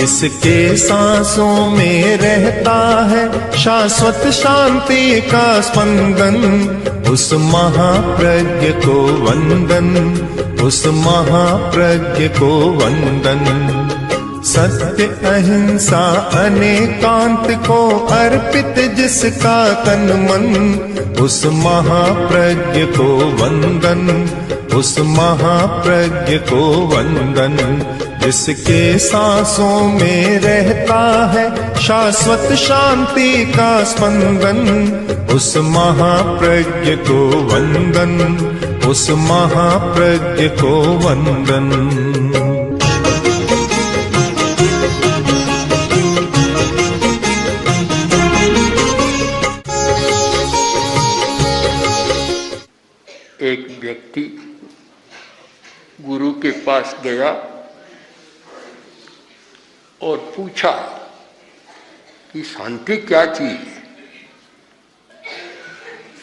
जिसके सांसों में रहता है शाश्वत शांति का स्पंदन, उस महाप्रज्ञ को वंदन, उस महाप्रज्ञ को वंदन। सत्य अहिंसा अनेकांत को अर्पित जिसका तन मन, उस महाप्रज्ञ को वंदन, उस महाप्रज्ञ को वंदन। जिसके सांसों में रहता है शाश्वत शांति का स्पंदन, उस महाप्रज्ञ को वंदन, उस महाप्रज्ञ को वंदन। एक व्यक्ति गुरु के पास गया और पूछा कि शांति क्या चीज है।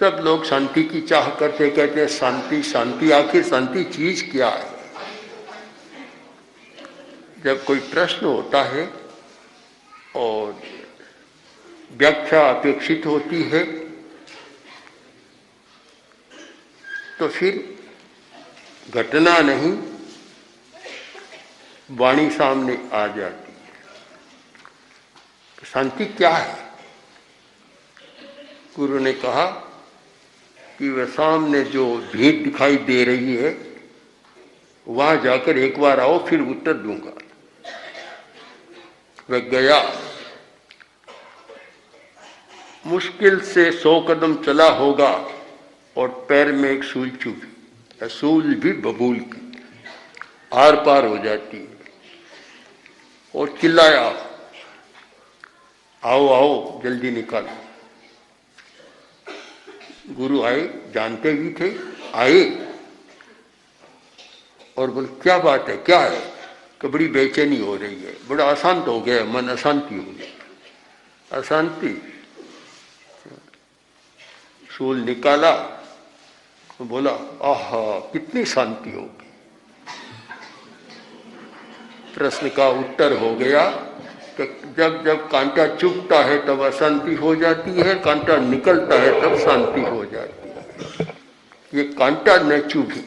सब लोग शांति की चाह करते, कहते हैं शांति शांति, आखिर शांति चीज क्या है। जब कोई प्रश्न होता है और व्याख्या अपेक्षित होती है तो फिर घटना नहीं वाणी सामने आ जाती है। शांति क्या है? गुरु ने कहा कि वह सामने जो भीड़ दिखाई दे रही है वहां जाकर एक बार आओ, फिर उत्तर दूंगा। वह गया, मुश्किल से 100 कदम चला होगा और पैर में एक सूल चुभी। सूल भी बबूल की आर पार हो जाती है और चिल्लाया, आओ आओ जल्दी निकालो। गुरु आए, जानते भी थे, आए और बोले क्या बात है, क्या है? कि बड़ी बेचैनी हो रही है, बड़ा अशांत हो गया, मन अशांति हो गया। अशांति? सूल निकाला, बोला आहा कितनी शांति होगी। प्रश्न का उत्तर हो गया कि जब जब कांटा चुभता है तब अशांति हो जाती है, कांटा निकलता है तब शांति हो जाती है। ये कांटा न चुभी,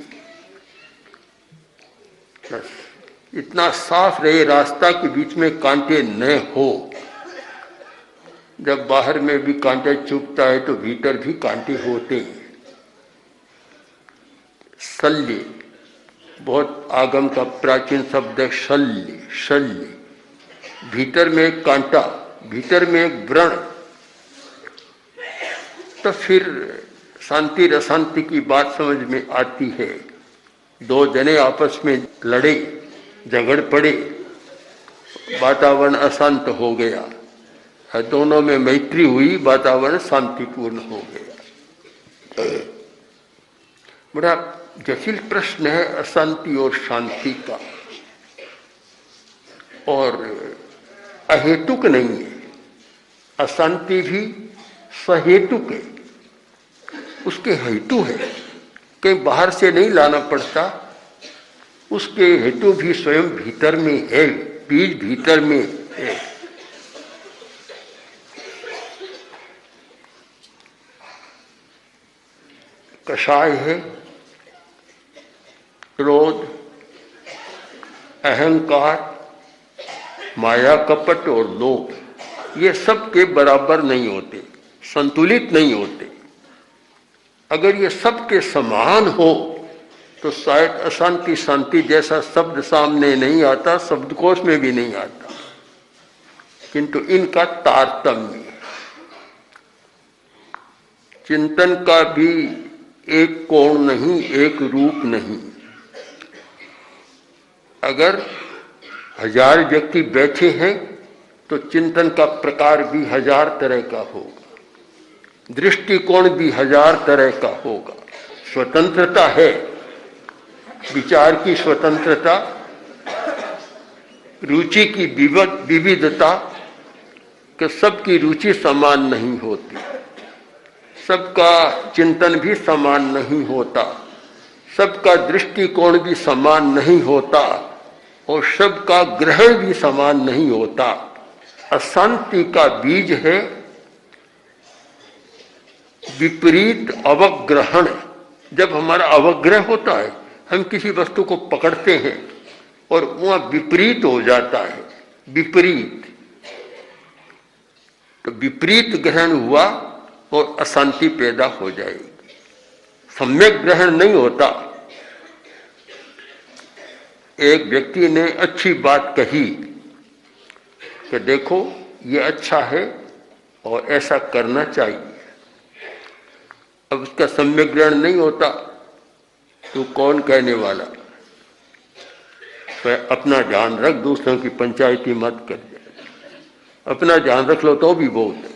इतना साफ रहे रास्ता के बीच में कांटे न हो। जब बाहर में भी कांटा चुभता है तो भीतर भी कांटे होते हैं। शल्य बहुत आगम का प्राचीन शब्द है, शल्य शल्य। भीतर में एक कांटा, भीतर में एक व्रण। तो फिर शांति अशांति की बात समझ में आती है। दो जने आपस में लड़े, झगड़ पड़े, वातावरण अशांत हो गया, दोनों में मैत्री हुई, वातावरण शांतिपूर्ण हो गया। बड़ा जटिल प्रश्न है अशांति और शांति का, और अहेतुक नहीं है। अशांति भी सहेतुक है, उसके हेतु है, कहीं बाहर से नहीं लाना पड़ता। उसके हेतु भी स्वयं भीतर में है, बीज भीतर में है। कषाय है क्रोध, अहंकार, माया, कपट और लोभ। ये सब के बराबर नहीं होते, संतुलित नहीं होते। अगर ये सब के समान हो तो शायद अशांति शांति जैसा शब्द सामने नहीं आता, शब्दकोश में भी नहीं आता। किंतु इनका तारतम्य, चिंतन का भी एक कोण नहीं, एक रूप नहीं। अगर 1000 व्यक्ति बैठे हैं तो चिंतन का प्रकार भी 1000 तरह का होगा, दृष्टिकोण भी 1000 तरह का होगा। स्वतंत्रता है, विचार की स्वतंत्रता, रुचि की विविधता, कि सबकी रुचि समान नहीं होती, सबका चिंतन भी समान नहीं होता, सबका दृष्टिकोण भी समान नहीं होता। और सबका ग्रहण भी समान नहीं होता। अशांति का बीज है विपरीत अवग्रहण। जब हमारा अवग्रह होता है, हम किसी वस्तु को पकड़ते हैं और वहां विपरीत हो जाता है, विपरीत, तो विपरीत ग्रहण हुआ और अशांति पैदा हो जाएगी। सम्यक ग्रहण नहीं होता। एक व्यक्ति ने अच्छी बात कही कि देखो ये अच्छा है और ऐसा करना चाहिए, अब उसका सम्यक ग्रहण नहीं होता तो कौन कहने वाला। तो अपना ध्यान रख, दूसरों की पंचायती मत कर, अपना ध्यान रख लो तो भी बहुत है।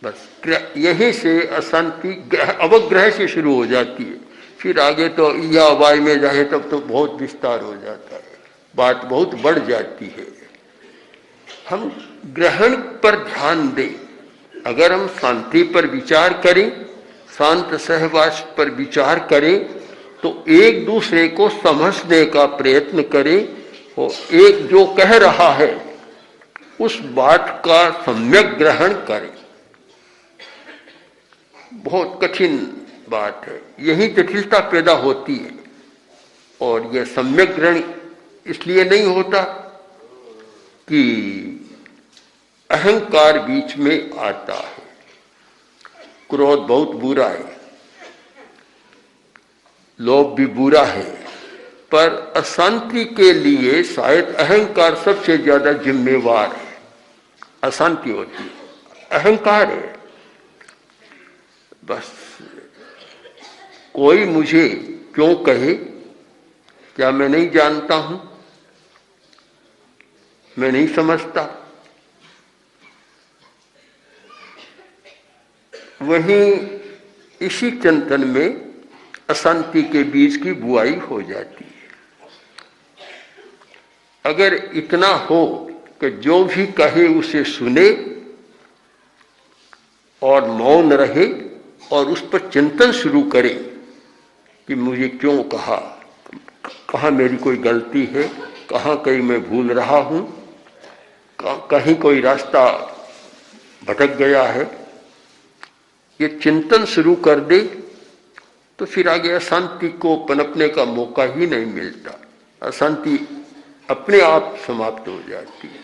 बस यहीं से अशांति अवग्रह से शुरू हो जाती है, फिर आगे तो या वाय में जाए तब तो बहुत विस्तार हो जाता है, बात बहुत बढ़ जाती है। हम ग्रहण पर ध्यान दें। अगर हम शांति पर विचार करें, शांत सहवास पर विचार करें, तो एक दूसरे को समझने का प्रयत्न करें और एक जो कह रहा है उस बात का सम्यक ग्रहण करें। बहुत कठिन बात है, यही जटिलता पैदा होती है। और यह सम्यक ग्रहण इसलिए नहीं होता कि अहंकार बीच में आता है। क्रोध बहुत बुरा है, लोभ भी बुरा है, पर अशांति के लिए शायद अहंकार सबसे ज्यादा जिम्मेवार है। अशांति होती है, अहंकार है। बस कोई मुझे क्यों कहे, क्या मैं नहीं जानता हूं, मैं नहीं समझता। वहीं इसी चिंतन में अशांति के बीज की बुआई हो जाती है। अगर इतना हो कि जो भी कहे उसे सुने और मौन रहे और उस पर चिंतन शुरू करे कि मुझे क्यों कहा, कहाँ मेरी कोई गलती है, कहाँ कहीं मैं भूल रहा हूं, कहीं कोई रास्ता भटक गया है, ये चिंतन शुरू कर दे तो फिर आगे अशांति को पनपने का मौका ही नहीं मिलता। अशांति अपने आप समाप्त हो जाती है।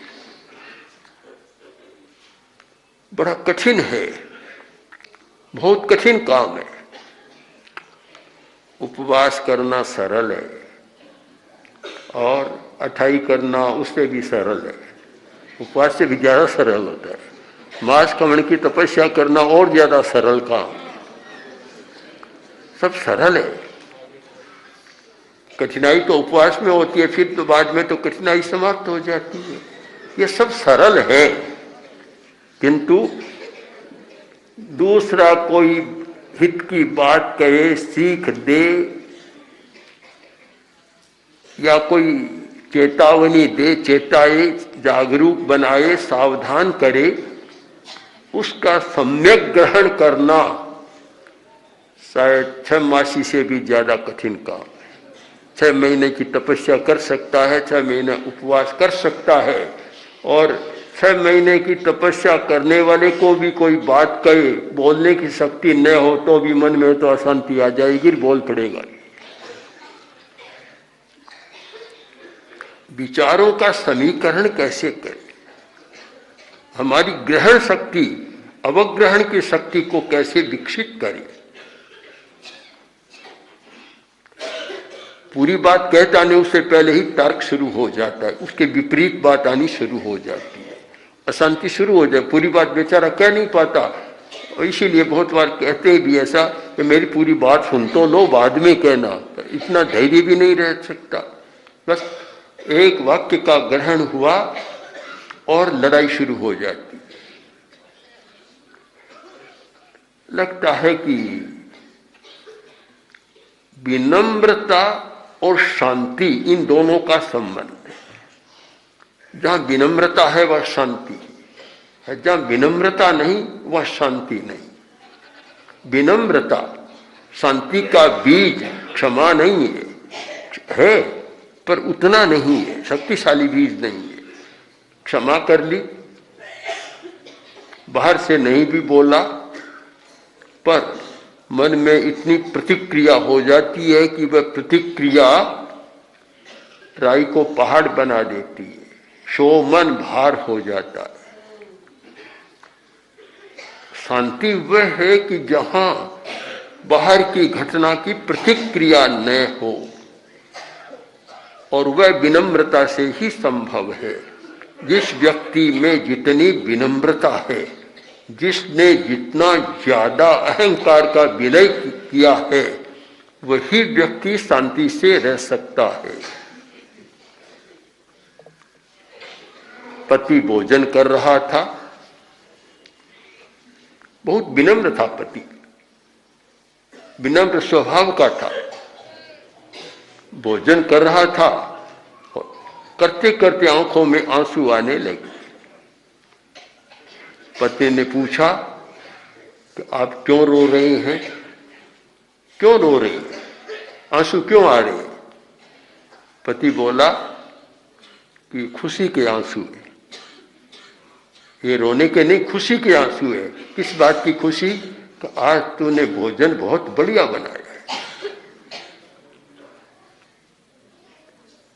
बड़ा कठिन है, बहुत कठिन काम है। उपवास करना सरल है और अठाई करना उससे भी सरल है, उपवास से भी ज्यादा सरल होता है। मांस खमण की तपस्या करना और ज्यादा सरल काम। सब सरल है, कठिनाई तो उपवास में होती है, फिर तो बाद में तो कठिनाई समाप्त हो जाती है। ये सब सरल है, किंतु दूसरा कोई हित की बात कहे, सीख दे या कोई चेतावनी दे, चेताए, जागरूक बनाए, सावधान करे, उसका सम्यक ग्रहण करना शायद 6 मासी से भी ज्यादा कठिन काम है। 6 महीने की तपस्या कर सकता है, 6 महीने उपवास कर सकता है, और 6 महीने की तपस्या करने वाले को भी कोई बात कहे, बोलने की शक्ति न हो तो भी मन में तो अशांति आ जाएगी, बोल पड़ेगा। विचारों का समीकरण कैसे करें, हमारी ग्रहण शक्ति, अवग्रहण की शक्ति को कैसे विकसित करें। पूरी बात कहता नहीं, उससे पहले ही तर्क शुरू हो जाता है, उसके विपरीत बात आनी शुरू हो जाती है, अशांति शुरू हो जाए। पूरी बात बेचारा कह नहीं पाता, और इसीलिए बहुत बार कहते भी ऐसा कि मेरी पूरी बात सुन तो लो, बाद में कहना। इतना धैर्य भी नहीं रह सकता। बस एक वाक्य का ग्रहण हुआ और लड़ाई शुरू हो जाती। लगता है कि विनम्रता और शांति, इन दोनों का संबंध है। जहां विनम्रता है वह शांति है, जहां विनम्रता नहीं वह शांति नहीं। विनम्रता शांति का बीज, क्षमा नहीं है, पर उतना नहीं है, शक्तिशाली भी नहीं है। क्षमा कर ली, बाहर से नहीं भी बोला, पर मन में इतनी प्रतिक्रिया हो जाती है कि वह प्रतिक्रिया राई को पहाड़ बना देती है, सो मन भार हो जाता है। शांति वह है कि जहां बाहर की घटना की प्रतिक्रिया न हो, और वह विनम्रता से ही संभव है। जिस व्यक्ति में जितनी विनम्रता है, जिसने जितना ज्यादा अहंकार का विलय किया है, वही व्यक्ति शांति से रह सकता है। पति भोजन कर रहा था, बहुत विनम्र था पति, विनम्र स्वभाव का था, भोजन कर रहा था, करते करते आंखों में आंसू आने लगे। पति ने पूछा कि आप क्यों रो रही हैं, क्यों रो रही हैं, आंसू क्यों आ रहे हैं? पति बोला कि खुशी के आंसू है। ये रोने के नहीं, खुशी के आंसू है। किस बात की खुशी? कि आज तूने भोजन बहुत बढ़िया बनाया है।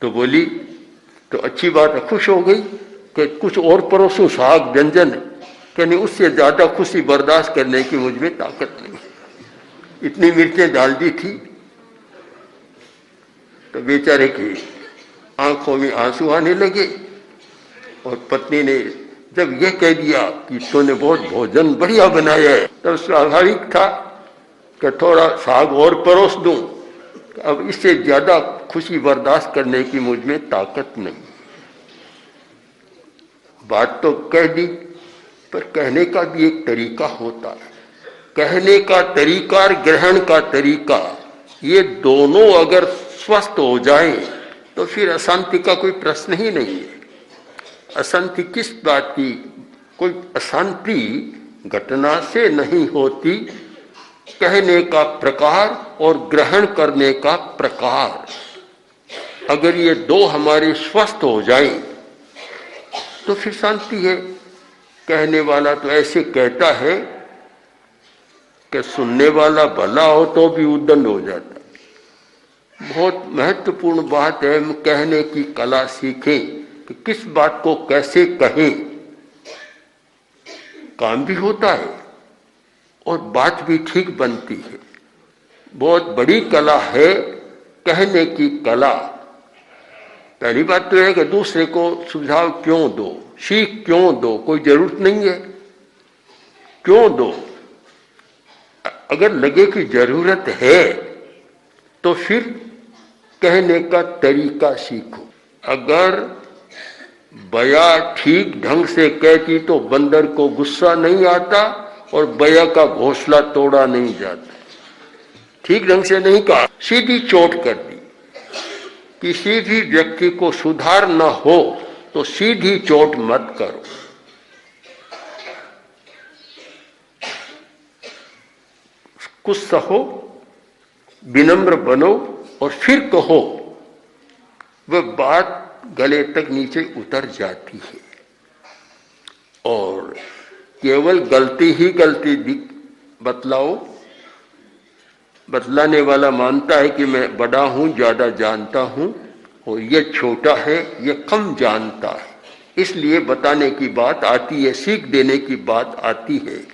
तो बोली तो अच्छी बात है, खुश हो गई कि कुछ और परोसूं, साग व्यंजन, कहनी उससे ज्यादा खुशी बर्दाश्त करने की मुझ में ताकत नहीं, इतनी मिर्चें डाल दी थी। तो बेचारे की आंखों में आंसू आने लगे, और पत्नी ने जब यह कह दिया कि तूने बहुत भोजन बढ़िया बनाया है, तब स्वाभाविक था कि थोड़ा साग और परोस दूं, अब इससे ज्यादा खुशी बर्दाश्त करने की मुझ में ताकत नहीं। बात तो कह दी, पर कहने का भी एक तरीका होता है। कहने का तरीका और ग्रहण का तरीका, ये दोनों अगर स्वस्थ हो जाएं तो फिर अशांति का कोई प्रश्न ही नहीं है। अशांति किस बात की? कोई अशांति घटना से नहीं होती, कहने का प्रकार और ग्रहण करने का प्रकार, अगर ये दो हमारे स्वस्थ हो जाएं तो फिर शांति है। कहने वाला तो ऐसे कहता है कि सुनने वाला भला हो तो भी उद्दंड हो जाता है। बहुत महत्वपूर्ण बात है, हम कहने की कला सीखें कि किस बात को कैसे कहें। काम भी होता है और बात भी ठीक बनती है। बहुत बड़ी कला है कहने की कला। पहली बात तो है कि दूसरे को सुझाव क्यों दो, सीख क्यों दो, कोई जरूरत नहीं है, क्यों दो? अगर लगे कि जरूरत है तो फिर कहने का तरीका सीखो। अगर बया ठीक ढंग से कहती तो बंदर को गुस्सा नहीं आता और बया का घोंसला तोड़ा नहीं जाता। ठीक ढंग से नहीं कहा, सीधी चोट कर दी। किसी भी व्यक्ति को सुधार न हो तो सीधी चोट मत करो। कुछ सहो, विनम्र बनो और फिर कहो, वह बात गले तक नीचे उतर जाती है। और केवल गलती ही गलती बतलाओ, बतलाने वाला मानता है कि मैं बड़ा हूं, ज्यादा जानता हूं, और ये छोटा है, ये कम जानता है, इसलिए बताने की बात आती है, सीख देने की बात आती है।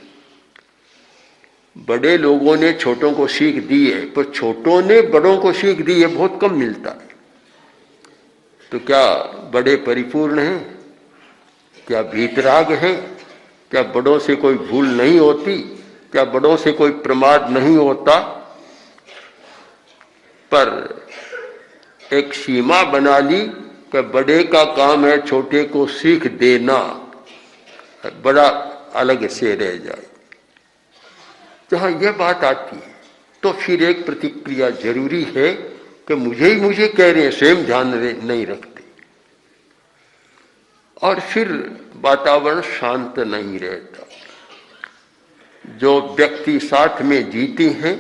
बड़े लोगों ने छोटों को सीख दी है, पर छोटों ने बड़ों को सीख दी है, बहुत कम मिलता है। तो क्या बड़े परिपूर्ण हैं? क्या भीतराग हैं? क्या बड़ों से कोई भूल नहीं होती? क्या बड़ों से कोई प्रमाद नहीं होता? पर एक सीमा बना ली कि बड़े का काम है छोटे को सीख देना, बड़ा अलग से रह जाए। जहां यह बात आती है तो फिर एक प्रतिक्रिया जरूरी है कि मुझे कह रहे हैं, स्वयं ध्यान नहीं रखते, और फिर वातावरण शांत नहीं रहता। जो व्यक्ति साथ में जीते हैं,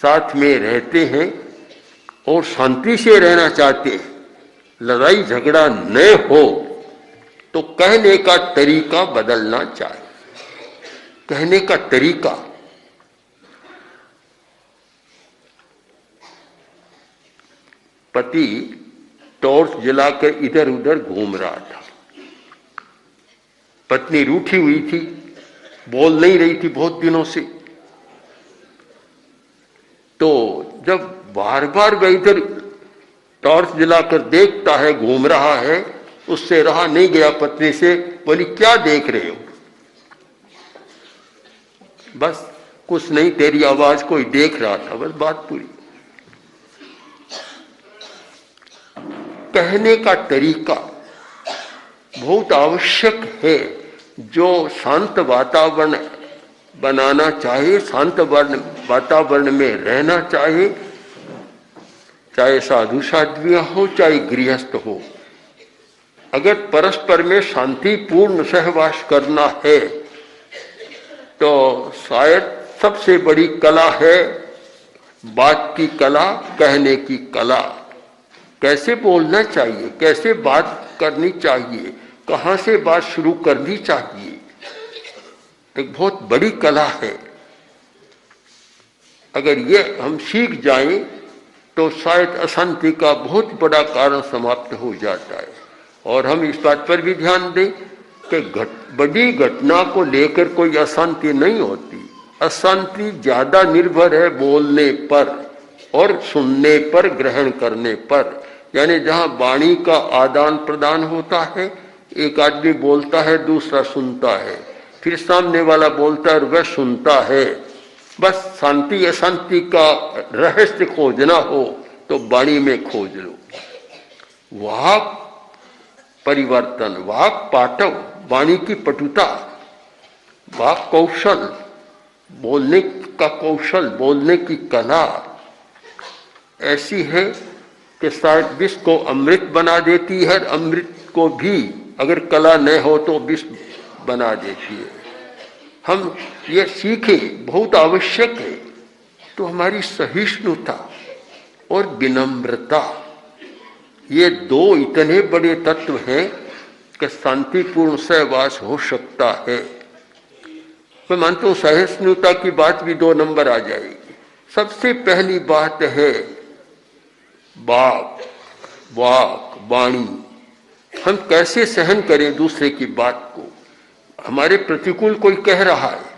साथ में रहते हैं और शांति से रहना चाहते हैं, लड़ाई झगड़ा न हो तो कहने का तरीका बदलना चाहिए। कहने का तरीका, पति टॉर्च जलाकर इधर उधर घूम रहा था, पत्नी रूठी हुई थी, बोल नहीं रही थी बहुत दिनों से। तो जब बार बार वह इधर टॉर्च जलाकर देखता है, घूम रहा है, उससे रहा नहीं गया, पत्नी से बोली क्या देख रहे हो? बस कुछ नहीं, तेरी आवाज कोई देख रहा था, बस बात पूरी। कहने का तरीका बहुत आवश्यक है। जो शांत वातावरण बनाना चाहे, शांत वातावरण में रहना चाहे, चाहे साधु साध्वियां हो, चाहे गृहस्थ हो, अगर परस्पर में शांतिपूर्ण सहवास करना है तो शायद सबसे बड़ी कला है बात की कला, कहने की कला। कैसे बोलना चाहिए, कैसे बात करनी चाहिए, कहां से बात शुरू करनी चाहिए, एक बहुत बड़ी कला है। अगर ये हम सीख जाएं तो शायद अशांति का बहुत बड़ा कारण समाप्त हो जाता है। और हम इस बात पर भी ध्यान दें कि बड़ी घटना को लेकर कोई अशांति नहीं होती। अशांति ज्यादा निर्भर है बोलने पर और सुनने पर, ग्रहण करने पर। यानी जहां वाणी का आदान प्रदान होता है, एक आदमी बोलता है, दूसरा सुनता है, फिर सामने वाला बोलता है और वह सुनता है। बस शांति अशांति का रहस्य खोजना हो तो वाणी में खोज लो। वाक परिवर्तन, वाक पाटव, वाणी की पटुता, वाक कौशल, बोलने का कौशल, बोलने की कला ऐसी है कि शायद विष को अमृत बना देती है, अमृत को भी अगर कला न हो तो विष बना देती है। हम ये सीखें, बहुत आवश्यक है। तो हमारी सहिष्णुता और विनम्रता, ये दो इतने बड़े तत्व हैं कि शांतिपूर्ण सहवास हो सकता है। मैं मानता हूं सहिष्णुता की बात भी 2 नंबर आ जाएगी। सबसे पहली बात है वाक, वाणी। हम कैसे सहन करें दूसरे की बात को। हमारे प्रतिकूल कोई कह रहा है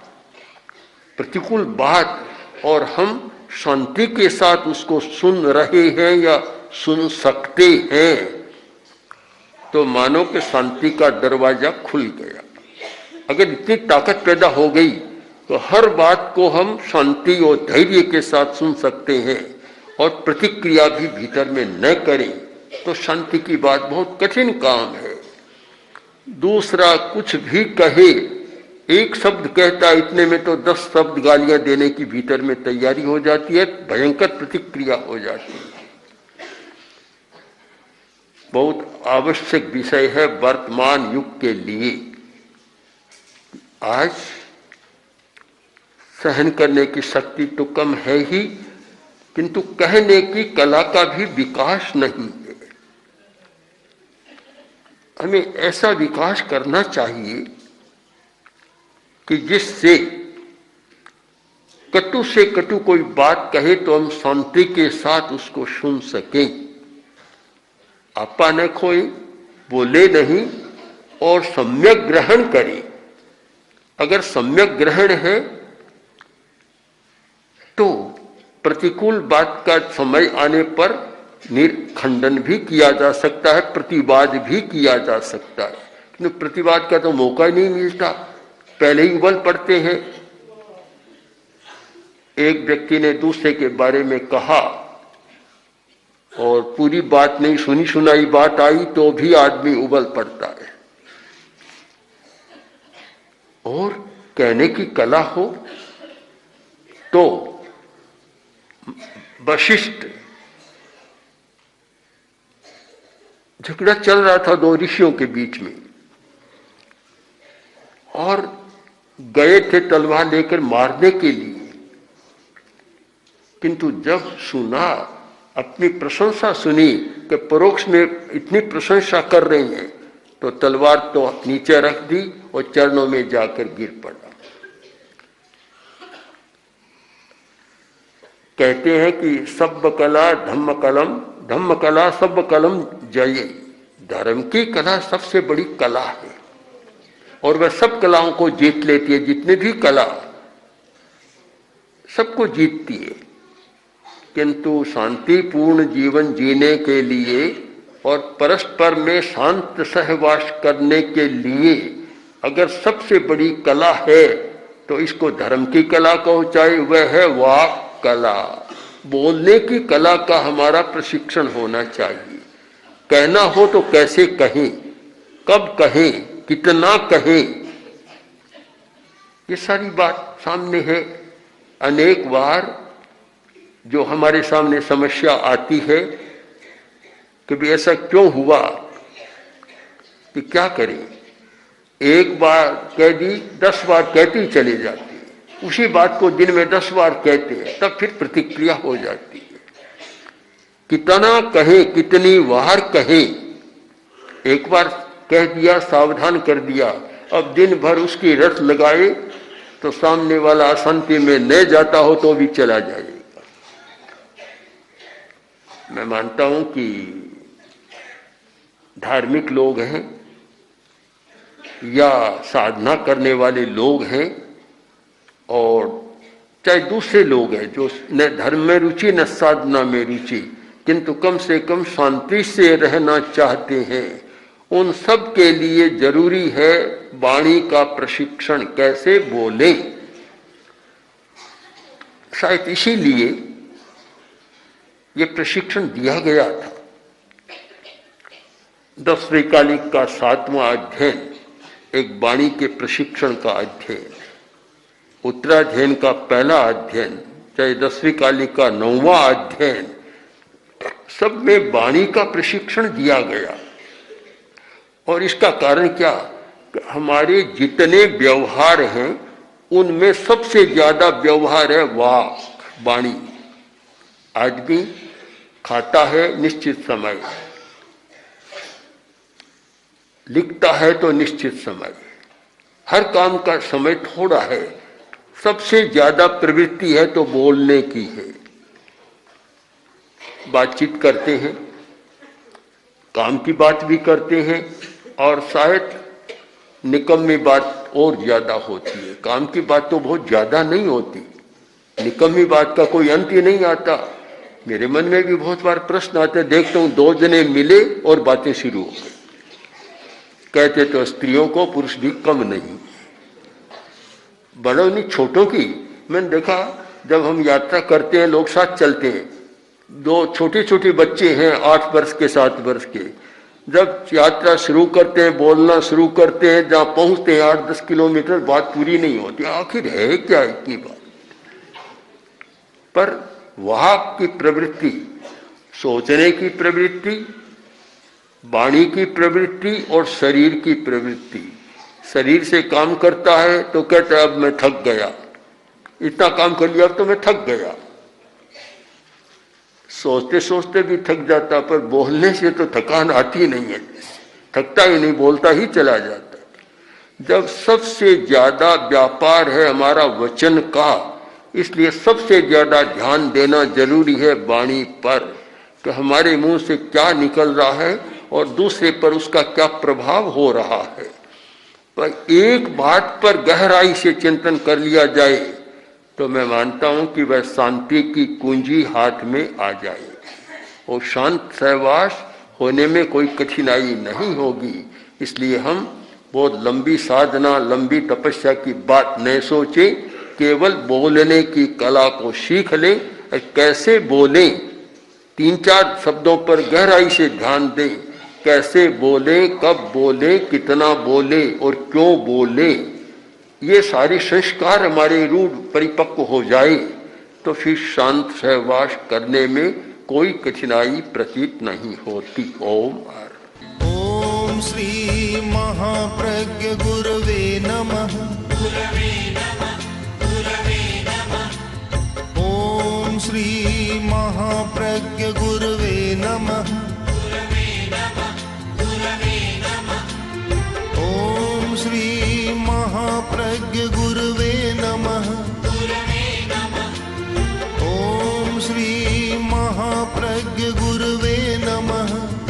प्रतिकूल बात, और हम शांति के साथ उसको सुन रहे हैं या सुन सकते हैं, तो मानो कि शांति का दरवाजा खुल गया। अगर इतनी ताकत पैदा हो गई तो हर बात को हम शांति और धैर्य के साथ सुन सकते हैं और प्रतिक्रिया भी भीतर में न करें, तो शांति की बात बहुत कठिन काम है। दूसरा कुछ भी कहे, एक शब्द कहता, इतने में तो 10 शब्द गालियां देने की भीतर में तैयारी हो जाती है, भयंकर प्रतिक्रिया हो जाती है। बहुत आवश्यक विषय है वर्तमान युग के लिए। आज सहन करने की शक्ति तो कम है ही, किंतु कहने की कला का भी विकास नहीं है। हमें ऐसा विकास करना चाहिए कि जिससे कटु से कटु कोई बात कहे तो हम शांति के साथ उसको सुन सकें, आपा न खोए, बोले नहीं और सम्यक ग्रहण करें। अगर सम्यक ग्रहण है तो प्रतिकूल बात का समय आने पर खंडन भी किया जा सकता है, प्रतिवाद भी किया जा सकता है। किंतु प्रतिवाद का तो मौका ही नहीं मिलता, पहले ही उबल पड़ते हैं। एक व्यक्ति ने दूसरे के बारे में कहा और पूरी बात नहीं, सुनी सुनाई बात आई तो भी आदमी उबल पड़ता है। और कहने की कला हो तो वशिष्ठ, झगड़ा चल रहा था 2 ऋषियों के बीच में और गए थे तलवार लेकर मारने के लिए, किंतु जब सुना अपनी प्रशंसा सुनी कि परोक्ष में इतनी प्रशंसा कर रही हैं, तो तलवार तो नीचे रख दी और चरणों में जाकर गिर पड़ा। कहते हैं कि सब्ब कला धम्म कलम, धम्म कला सब्ब कलम जय। धर्म की कला सबसे बड़ी कला है और वह सब कलाओं को जीत लेती है। जितनी भी कला सबको जीतती है, किंतु शांतिपूर्ण जीवन जीने के लिए और परस्पर में शांत सहवास करने के लिए अगर सबसे बड़ी कला है तो इसको धर्म की कला कहो, चाहे वह है वाक कला। बोलने की कला का हमारा प्रशिक्षण होना चाहिए। कहना हो तो कैसे कहें, कब कहें, कितना कहें, ये सारी बात सामने है। अनेक बार जो हमारे सामने समस्या आती है कि भी ऐसा क्यों हुआ, कि क्या करें। एक बार कह दी 10 बार कहती चली जाती, उसी बात को दिन में 10 बार कहते हैं, तब फिर प्रतिक्रिया हो जाती है। कितना कहें, कितनी बार कहें। एक बार कह दिया, सावधान कर दिया, अब दिन भर उसकी रट लगाए तो सामने वाला अशांति में न जाता हो तो भी चला जाएगा। मैं मानता हूं कि धार्मिक लोग हैं या साधना करने वाले लोग हैं और चाहे दूसरे लोग हैं जो न धर्म में रुचि न साधना में रुचि, किंतु कम से कम शांति से रहना चाहते हैं, उन सब के लिए जरूरी है वाणी का प्रशिक्षण, कैसे बोले। शायद इसीलिए ये प्रशिक्षण दिया गया था। 10वीं कालिक का 7वां अध्ययन एक वाणी के प्रशिक्षण का अध्ययन, उत्तराध्ययन का पहला अध्ययन, चाहे 10वीं कालिक का 9वां अध्ययन, सब में वाणी का प्रशिक्षण दिया गया। और इसका कारण क्या, हमारे जितने व्यवहार हैं उनमें सबसे ज्यादा व्यवहार है वाक, वाणी। आदमी खाता है निश्चित समय, लिखता है तो निश्चित समय, हर काम का समय थोड़ा है। सबसे ज्यादा प्रवृत्ति है तो बोलने की है। बातचीत करते हैं, काम की बात भी करते हैं और शायद निकम्मी बात और ज्यादा होती है। काम की बात तो बहुत ज्यादा नहीं होती, निकम्मी बात का कोई अंत ही नहीं आता। मेरे मन में भी बहुत बार प्रश्न आते, देखता हूं 2 जने मिले और बातें शुरू हो गई। कहते तो स्त्रियों को पुरुष भी कम नहीं, बड़ों नहीं छोटों की। मैंने देखा जब हम यात्रा करते हैं, लोग साथ चलते हैं, 2 छोटे छोटे बच्चे हैं 8 वर्ष के 7 वर्ष के, जब यात्रा शुरू करते हैं, बोलना शुरू करते हैं, जहां पहुंचते हैं 8-10 किलोमीटर, बात पूरी नहीं होती। आखिर है क्या इतनी बात। पर वहां की प्रवृत्ति, सोचने की प्रवृत्ति, वाणी की प्रवृत्ति और शरीर की प्रवृत्ति। शरीर से काम करता है तो कहता है अब मैं थक गया, इतना काम कर लिया अब तो मैं थक गया। सोचते सोचते भी थक जाता, पर बोलने से तो थकान आती नहीं है, थकता ही नहीं, बोलता ही चला जाता। जब सबसे ज्यादा व्यापार है हमारा वचन का, इसलिए सबसे ज्यादा ध्यान देना जरूरी है वाणी पर, कि हमारे मुंह से क्या निकल रहा है और दूसरे पर उसका क्या प्रभाव हो रहा है। पर एक बात पर गहराई से चिंतन कर लिया जाए तो मैं मानता हूं कि वह शांति की कुंजी हाथ में आ जाए और शांत सहवास होने में कोई कठिनाई नहीं होगी। इसलिए हम बहुत लंबी साधना, लंबी तपस्या की बात न सोचें, केवल बोलने की कला को सीख लें और कैसे बोलें, 3-4 शब्दों पर गहराई से ध्यान दें। कैसे बोले, कब बोले, कितना बोले और क्यों बोले, ये सारे संस्कार हमारे रूढ़ परिपक्व हो जाए तो फिर शांत सहवास करने में कोई कठिनाई प्रतीत नहीं होती। ओम ओम श्री महाप्रज्ञ गुरवे नमः। ओम श्री महाप्रज्ञ गुरवे नमः। ओम श्री महाप्रज्ञ गुरवे नमः। ओम श्री महाप्रज्ञ गुरवे नमः।